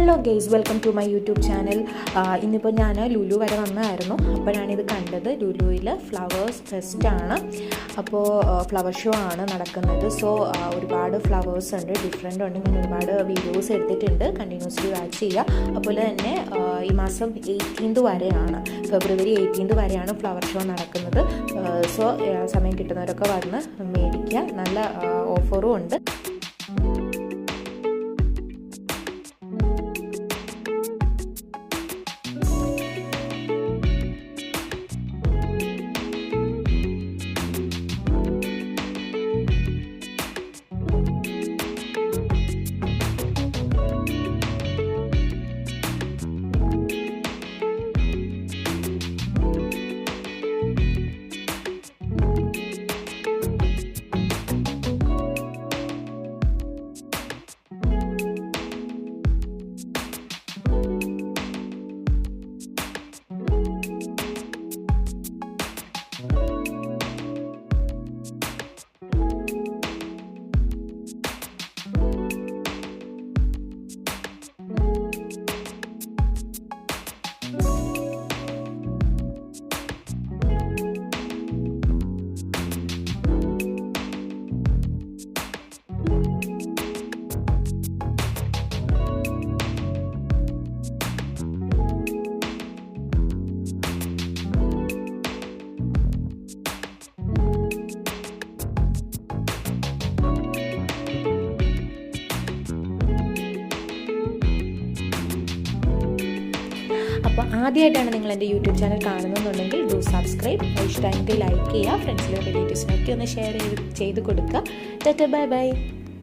Hello guys, welcome to my YouTube channel. ഇന്നിപ്പോൾ ഞാൻ ലുലു വരെ വന്നതായിരുന്നു. അപ്പോഴാണിത് കണ്ടത്. ലുലുവിൽ ഫ്ലവേഴ്സ് ഫെസ്റ്റാണ്. അപ്പോൾ ഫ്ലവർ ഷോ ആണ് നടക്കുന്നത്. സോ ഒരുപാട് ഫ്ലവേഴ്സ് ഉണ്ട്, ഡിഫറെൻ്റ് ഉണ്ട്. ഞാൻ ഒരുപാട് വീഡിയോസ് എടുത്തിട്ടുണ്ട്. കണ്ടിന്യൂസ്ലി വാച്ച് ചെയ്യുക. അതുപോലെ തന്നെ ഈ മാസം 18th വരെയാണ്, ഫെബ്രുവരി 18th വരെയാണ് ഫ്ലവർ ഷോ നടക്കുന്നത്. സോ സമയം കിട്ടുന്നവരൊക്കെ വന്ന് മേടിക്കുക. നല്ല ഓഫറും ഉണ്ട്. അപ്പോൾ ആദ്യമായിട്ടാണ് നിങ്ങൾ എൻ്റെ യൂട്യൂബ് ചാനൽ കാണുന്നുണ്ടെങ്കിൽ ഡു സബ്സ്ക്രൈബ്. ഇഷ്ടമെങ്കിൽ ലൈക്ക് ചെയ്യുക. ഫ്രണ്ട്സിലും റിലേറ്റീവ്സിനൊക്കെ ഒന്ന് ഷെയർ ചെയ്ത് കൊടുക്കുക. Tata, bye bye.